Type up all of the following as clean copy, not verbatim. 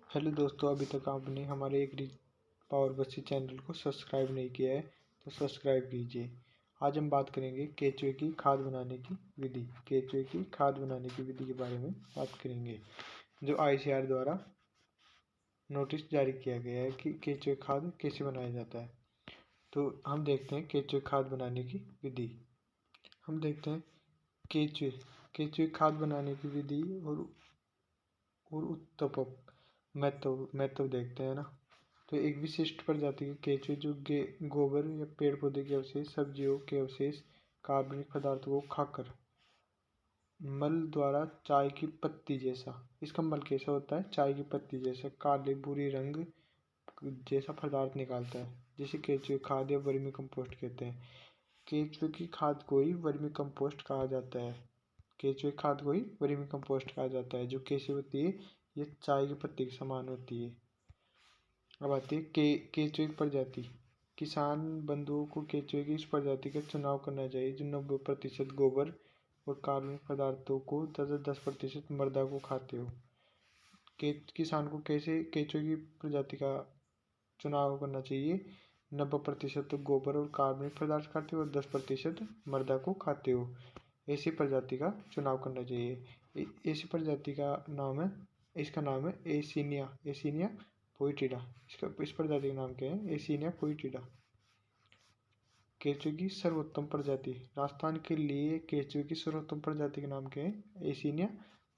Hello दोस्तों, अभी तक आपने हमारे एग्री पावर बस्ती चैनल को सब्सक्राइब नहीं किया है तो सब्सक्राइब कीजिए। आज हम बात करेंगे केचुए की खाद बनाने की विधि। केचुए की खाद बनाने की विधि के बारे में बात करेंगे, जो ICAR द्वारा नोटिस जारी किया गया है कि केचुए खाद कैसे बनाया जाता है। तो हम देखते हैं केचुए खाद बनाने की विधि। हम देखते हैं केचुए केचुए खाद बनाने की विधि और उत्तपक महत्व देखते हैं ना। तो एक विशिष्ट प्रजाति के केंचुए जो गोबर या पेड़ पौधे के अवशेष, सब्जियों के अवशेष, कार्बनिक पदार्थों को खाकर मल द्वारा चाय की पत्ती जैसा, इसका मल कैसा होता है, चाय की पत्ती जैसा काले भूरी रंग जैसा पदार्थ निकालता है, जिसे केंचुए खाद या वर्मी कंपोस्ट कहते हैं। केंचुए की खाद को ही वर्मी कंपोस्ट कहा जाता है। केंचुए खाद को ही वर्मी कंपोस्ट कहा जाता है, जो कैसे होती है, ये चाय की पत्ती के समान होती है। अब आती है केंचुए की प्रजाति। किसान बंधुओं को केंचुए की इस प्रजाति का चुनाव करना चाहिए जो 90% गोबर और कार्बनिक पदार्थों को 10% मृदा को खाते हो। किसान को कैसे केंचुए की प्रजाति का चुनाव करना चाहिए? 90% गोबर और कार्बनिक पदार्थ खाते हो और 10% मृदा को खाते हो, ऐसी प्रजाति का चुनाव करना चाहिए। ऐसी प्रजाति का नाम है, इसका नाम है एसिनिया फोइटिडा। इस प्रजाति का नाम क्या है? एसिनिया फोइटिडा। केंचुए की सर्वोत्तम प्रजाति। राजस्थान के लिए केंचुए की सर्वोत्तम प्रजाति का नाम क्या है? एसिनिया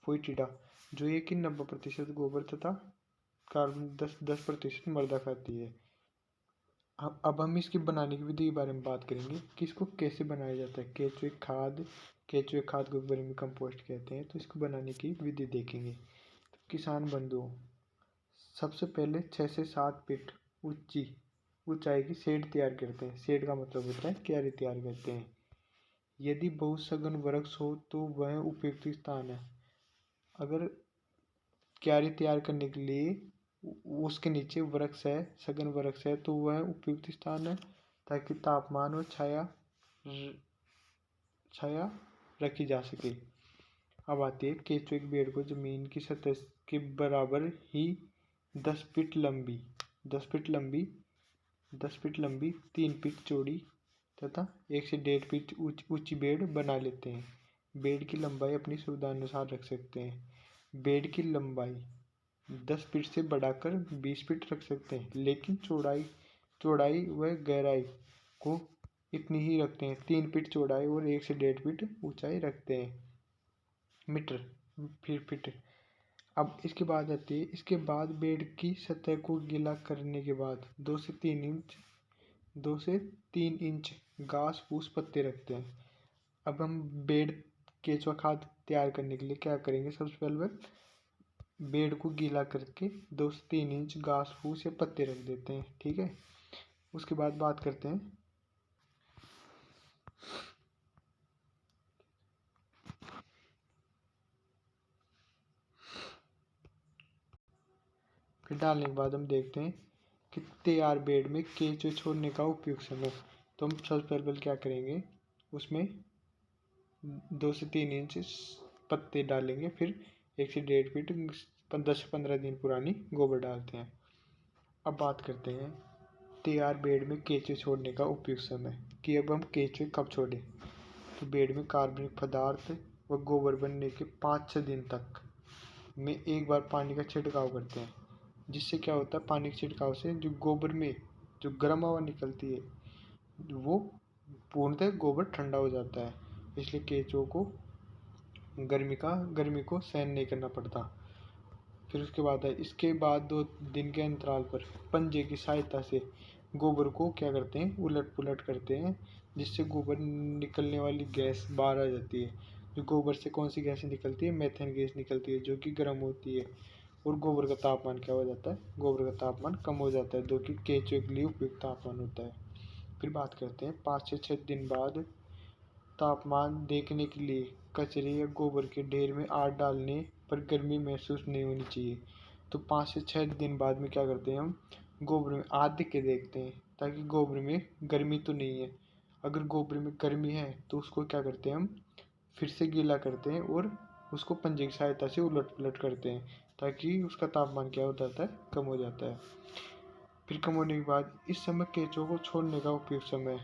फोइटिडा, जो ये कि 90% गोबर तथा कार्बन 10% मृदा खाती है। अब हम इसकी बनाने की विधि के बारे में बात करेंगे कि इसको कैसे बनाया जाता है। केंचुए खाद को वर्मी कंपोस्ट कहते हैं। तो इसको बनाने की विधि देखेंगे। तो किसान बंधुओं, सबसे पहले 6 से 7 फीट ऊंचाई की शेड तैयार करते हैं। शेड का मतलब होता है क्यारी तैयार करते हैं। यदि बहुत सघन वृक्ष हो तो वह उपयुक्त स्थान है। अगर क्यारी तैयार करने के लिए उसके नीचे वृक्ष है, सघन वृक्ष है, तो वह उपयुक्त स्थान है, ताकि तापमान और छाया रखी जा सके। अब आती है केंचुए के पेड़ को जमीन की सतह के बराबर ही 10 फीट लंबी 3 फीट चौड़ी तथा 1 से 1.5 फीट ऊंची बेड़ बना लेते हैं। बेड़ की लंबाई अपनी सुविधा अनुसार रख सकते हैं। बेड़ की लंबाई 10 फीट से बढ़ाकर 20 फीट रख सकते हैं, लेकिन चौड़ाई व गहराई को इतनी ही रखते हैं। 3 फीट चौड़ाई और 1 से 1.5 फीट ऊंचाई रखते हैं। मीटर फिर फीट। अब इसके बाद आती है, इसके बाद बेड की सतह को गीला करने के बाद 2 से 3 इंच घास फूस पत्ते रखते हैं। अब हम केंचुआ खाद तैयार करने के लिए क्या करेंगे? सबसे पहले बेड को गीला करके 2 से 3 इंच घास फूस या पत्ते रख देते हैं। ठीक है। उसके बाद बात करते हैं फिर डालने के बाद हम देखते हैं कि तैयार बेड में केंचुए छोड़ने का उपयुक्त समय। तो हम सबसे पहले क्या करेंगे, उसमें 2 से 3 इंच पत्ते डालेंगे, फिर 1 से 1.5 फीट 10 से 15 दिन पुरानी गोबर डालते हैं। अब बात करते हैं तैयार बेड में केंचुए छोड़ने का उपयुक्त समय, कि अब हम केंचुए कब छोड़ें। तो बेड में कार्बनिक पदार्थ व गोबर बनने के 5-6 दिन तक में एक बार पानी का छिड़काव करते हैं। जिससे क्या होता है, पानी के छिड़काव से जो गोबर में जो गर्म हवा निकलती है, वो पूर्णतः गोबर ठंडा हो जाता है, इसलिए केंचुओं को गर्मी को सहन नहीं करना पड़ता। फिर उसके बाद है, इसके बाद 2 दिन के अंतराल पर पंजे की सहायता से गोबर को क्या करते हैं, उलट पुलट करते हैं, जिससे गोबर निकलने वाली गैस बाहर आ जाती है। जो गोबर से कौन सी गैस निकलती है? मेथेन गैस निकलती है, जो कि गर्म होती है, और गोबर का तापमान क्या हो जाता है? गोबर का तापमान कम हो जाता है, जो कि केंचुए के लिए उपयुक्त तापमान होता है। फिर बात करते हैं 5 से 6 दिन बाद तापमान देखने के लिए कचरे या गोबर के ढेर में आग डालने पर गर्मी महसूस नहीं होनी चाहिए। तो 5 से 6 दिन बाद में क्या करते हैं, हम गोबर में आग देख के देखते हैं, ताकि गोबर में गर्मी तो नहीं है। अगर गोबर में गर्मी है तो उसको क्या करते हैं, हम फिर से गीला करते हैं और उसको पंजे की सहायता से उलट पुलट करते हैं, ताकि उसका तापमान क्या हो जाता है, कम हो जाता है। फिर कम होने के बाद इस समय केंचुए को छोड़ने का उपयुक्त समय,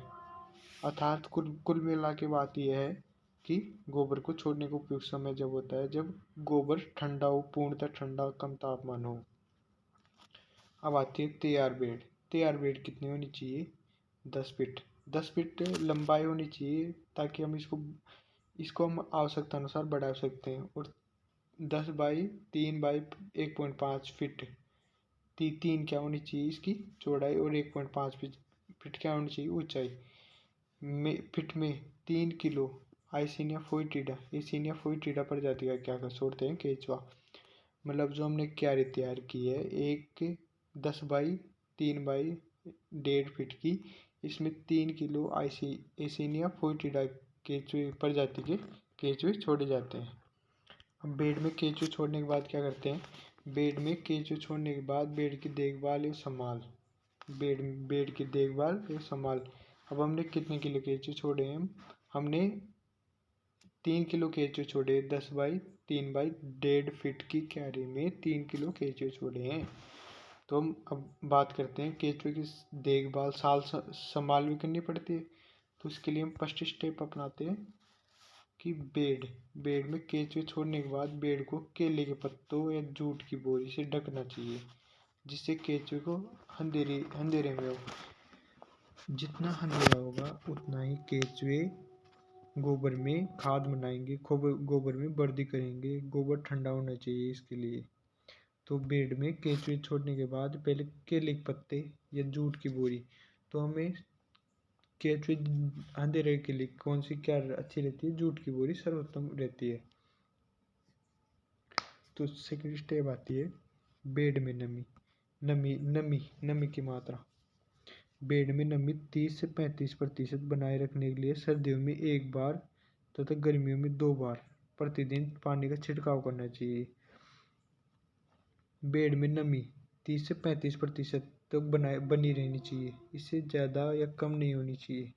अर्थात कुल मिला के बात यह है कि गोबर को छोड़ने का उपयुक्त समय जब होता है जब गोबर ठंडा हो, पूर्णतः ठंडा हो, कम तापमान हो। अब आती है तैयार बेड। तैयार बेड कितनी होनी चाहिए? 10 फीट। 10 फीट लंबाई होनी चाहिए ताकि हम इसको हम आवश्यकता अनुसार बढ़ा सकते हैं। और 10 बाई 3 बाई 1.5 फीट, 3 क्या होनी चाहिए इसकी चौड़ाई, और 1.5 फीट क्या होनी चाहिए ऊंचाई। फिट में 3 किलो आइसिनिया फोइटिडा, एसिनिया फोइटिडा प्रजाति का क्या कर छोड़ते हैं? केंचुआ। मतलब जो हमने क्यारी तैयार की है, एक 10 बाई 3 बाई 1.5 फीट की, इसमें 3 किलो एसिनिया फोइटिडा केंचुए प्रजाति के केंचुए छोड़े जाते हैं। अब बेड में केंचुए छोड़ने के बाद क्या करते हैं? बेड में केंचुए छोड़ने के बाद बेड की देखभाल एवं संभाल। बेड की देखभाल एवं संभाल। अब हमने कितने किलो केंचुए छोड़े हैं? हमने 3 किलो केंचुए छोड़े। 10 बाई 3 बाई 1.5 फीट की क्यारी में 3 किलो केंचुए छोड़े हैं। तो हम अब बात करते हैं केंचुए की देखभाल संभाल भी करनी पड़ती है। तो इसके लिए हम फर्स्ट स्टेप अपनाते हैं कि बेड में केंचुए छोड़ने के बाद बेड को केले के पत्तों या जूट की बोरी से ढकना चाहिए, जिससे केंचुए को अंधेरे में हो। जितना अंधेरा होगा उतना ही केंचुए गोबर में खाद बनाएंगे, गोबर में वृद्धि करेंगे। गोबर ठंडा होना चाहिए इसके लिए। तो बेड में केंचुए छोड़ने के बाद पहले केले के पत्ते या जूट की बोरी। तो हमें केंचुए अंधेरे के लिए कौन सी क्या अच्छी रहती है? जूट की बोरी सर्वोत्तम रहती है। तो सेकंड स्टेप आती है बेड में नमी की मात्रा। बेड में नमी 30 से 35% बनाए रखने के लिए सर्दियों में 1 बार तथा गर्मियों में 2 बार प्रतिदिन पानी का छिड़काव करना चाहिए। बेड में नमी 30 से 35% तक बनी रहनी चाहिए, इससे ज़्यादा या कम नहीं होनी चाहिए।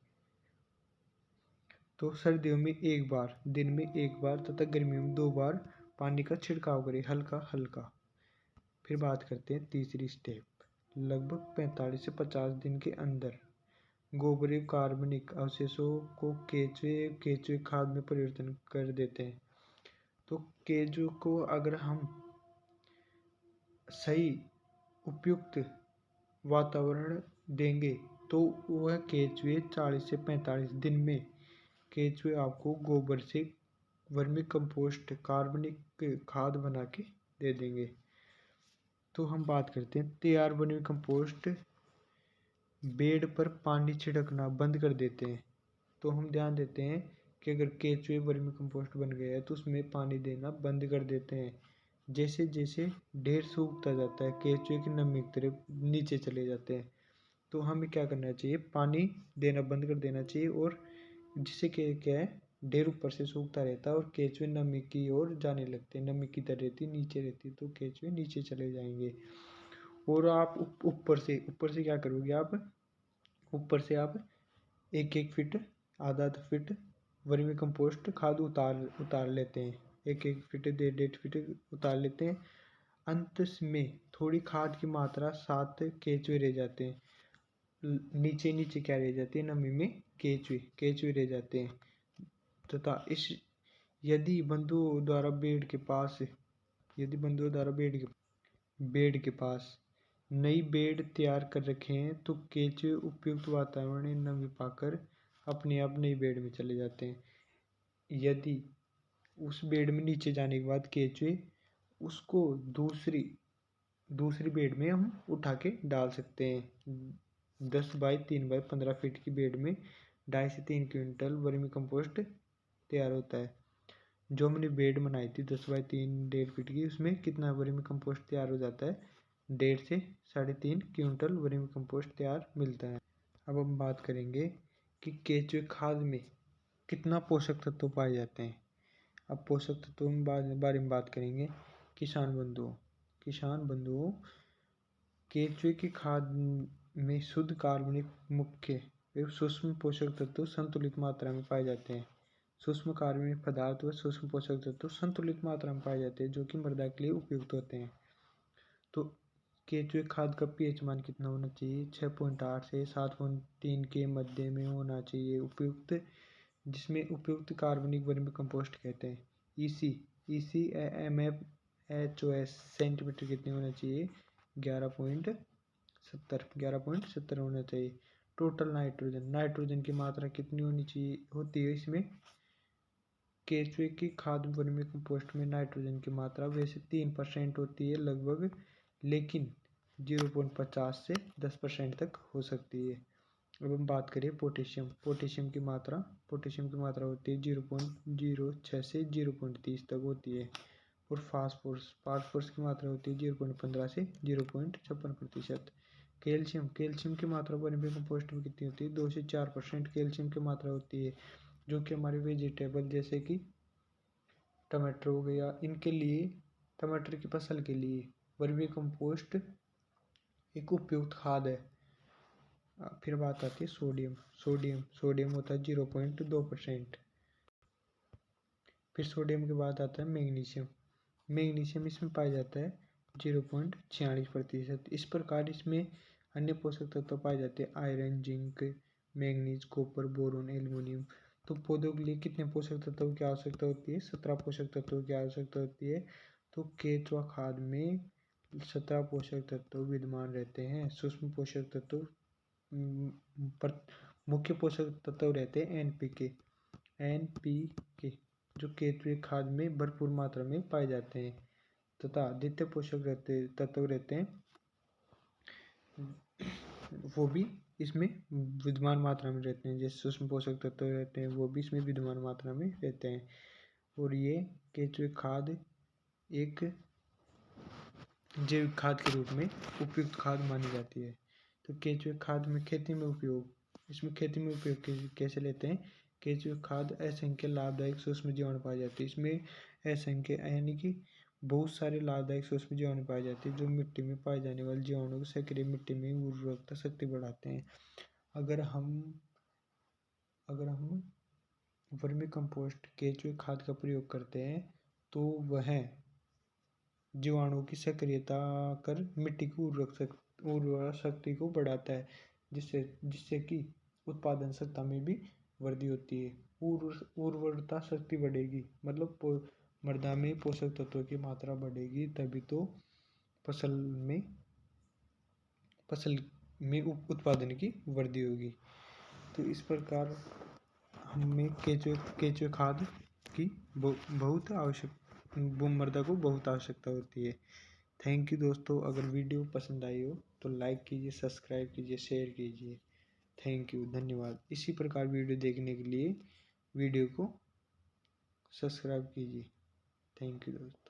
तो सर्दियों में 1 बार, दिन में 1 बार तथा गर्मियों में 2 बार पानी का छिड़काव करें, हल्का हल्का। फिर बात करते हैं तीसरी स्टेप। लगभग 45 से 50 दिन के अंदर गोबर एवं कार्बनिक अवशेषों को केंचुए खाद में परिवर्तन कर देते हैं। तो केंचुए को अगर हम सही उपयुक्त वातावरण देंगे तो वह केंचुए 40 से 45 दिन में केंचुए आपको गोबर से वर्मी कंपोस्ट कार्बनिक खाद बना के दे देंगे। तो हम बात करते हैं तैयार वर्मी कंपोस्ट। बेड पर पानी छिड़कना बंद कर देते हैं। तो हम ध्यान देते हैं कि अगर केंचुए वर्मी कंपोस्ट बन गया है तो उसमें पानी देना बंद कर देते हैं। जैसे जैसे ढेर सूखता जाता है, केंचुए की नमी की तरफ नीचे चले जाते हैं, तो हमें क्या करना चाहिए? पानी देना बंद कर देना चाहिए। और जिससे क्या है, ढेर ऊपर से सूखता रहता है और केंचुए नमी की ओर जाने लगते हैं। नमी किधर रहती है? नीचे रहती है, तो केंचुए नीचे चले जाएंगे। और आप ऊपर से क्या करोगे? ऊपर से आप 1-1 फीट, आधा फीट वर्मी कंपोस्ट खाद उतार लेते हैं। 1-1 फीट, 1.5 फीट उतार लेते हैं। अंत में थोड़ी खाद की मात्रा साथ केंचुए रह जाते हैं। नीचे नीचे क्या रह जाती है? नमी में केंचुए रह जाते हैं। तथा यदि बंधुओं द्वारा बेड के पास नई बेड तैयार कर रखे हैं तो केंचुए उपयुक्त वातावरण में नमी पाकर अपने आप नई बेड में चले जाते हैं। यदि उस बेड में नीचे जाने के बाद केंचुए, उसको दूसरी बेड में हम उठा के डाल सकते हैं। 10 बाई 3 बाई 15 फीट की बेड में 2.5 से 3 क्विंटल वर्मी कंपोस्ट तैयार होता है। जो हमने बेड बनाई थी 10 बाई 3 1.5 फीट की, उसमें कितना वर्मी कंपोस्ट तैयार हो जाता है? 1.5 से 3.5 क्विंटल वर्मी कंपोस्ट तैयार मिलता है। अब हम बात करेंगे कि केंचुए खाद में कितना पोषक तत्व पाए जाते हैं। अब पोषक तत्वों के बारे में बात करेंगे। किसान बंधुओं, केंचुए की खाद में शुद्ध कार्बनिक मुख्य एवं सूक्ष्म पोषक तत्व संतुलित मात्रा में पाए जाते हैं। सूक्ष्म कार्बनिक पदार्थ व सूक्ष्म पोषक तत्व संतुलित मात्रा में पाए जाते हैं जो कि मृदा के लिए उपयुक्त होते हैं। तो केंचुए खाद का पीएच मान कितना होना चाहिए? 6.8 से 7.3 के मध्य में होना चाहिए उपयुक्त, जिसमें उपयुक्त कार्बनिक वर्मी कंपोस्ट कहते हैं। ईसी MFHOS सेंटीमीटर कितने होना चाहिए? 11.70 होना चाहिए। टोटल नाइट्रोजन की मात्रा कितनी होती है इसमें? केंचुए की खाद वर्मी कंपोस्ट में नाइट्रोजन की मात्रा वैसे 3% होती है लगभग, लेकिन 0.50 से 10% तक हो सकती है। अब हम बात करें पोटेशियम की मात्रा होती है 0.06 से 0.30 तक होती है। और फास्फोरस की मात्रा होती है 0.15 से 0.56%। कैल्शियम की मात्रा वर्मी कंपोस्ट में कितनी होती है? 2 से 4% कैल्शियम की मात्रा होती है, जो कि हमारे वेजिटेबल जैसे कि टमाटर हो गया, इनके लिए, टमाटर की फसल के लिए वर्मी कंपोस्ट एक उपयुक्त खाद है। फिर बात आती है सोडियम होता है 0.2%। फिर सोडियम के बाद आता है मैग्नीशियम इसमें पाया जाता है 0.46%। इस प्रकार इसमें अन्य पोषक तत्व पाए जाते हैं iron, zinc, manganese, copper, boron, aluminium. तो पौधों के लिए कितने पोषक तत्वों की आवश्यकता होती है? 17 पोषक तत्वों की आवश्यकता होती है। तो केंचुआ खाद में 17 पोषक तत्व विद्यमान रहते हैं। सूक्ष्म पोषक तत्व मुख्य पोषक तत्व रहते हैं एनपीके, जो केंचुए खाद में भरपूर मात्रा में पाए जाते हैं, तथा द्वितीय पोषक तत्व रहते हैं वो भी इसमें विद्यमान मात्रा में रहते हैं। जैसे सूक्ष्म पोषक तत्व रहते हैं वो भी इसमें विद्यमान मात्रा में रहते हैं। और ये केंचुए खाद एक जैविक खाद के रूप में उपयुक्त खाद मानी जाती है। तो केंचुए खाद में खेती में उपयोग कैसे लेते हैं? केंचुए खाद असंख्य लाभदायक सूक्ष्म जीवाणु पाए जाते हैं। इसमें असंख्य यानी कि बहुत सारे लाभदायक सूक्ष्म जीवाणु पाए जाते हैं जो मिट्टी में पाए जाने वाले जीवाणुओं को सक्रिय मिट्टी में उर्वरकता शक्ति बढ़ाते हैं। अगर हम वर्मी कंपोस्ट केंचुए खाद का प्रयोग करते हैं तो वह जीवाणुओं की सक्रियता कर मिट्टी की उर्वरा शक्ति को बढ़ाता है, जिससे कि उत्पादन क्षमता में भी वृद्धि होती है। उर्वरता शक्ति बढ़ेगी मतलब मृदा में पोषक तत्वों की मात्रा बढ़ेगी, तभी तो फसल में उत्पादन की वृद्धि होगी। तो इस प्रकार हमें केंचुए खाद की बहुत मृदा को बहुत आवश्यकता होती है। थैंक यू दोस्तों। अगर वीडियो पसंद आई हो तो लाइक कीजिए, सब्सक्राइब कीजिए, शेयर कीजिए। थैंक यू, धन्यवाद। इसी प्रकार वीडियो देखने के लिए वीडियो को सब्सक्राइब कीजिए। थैंक यू दोस्तों।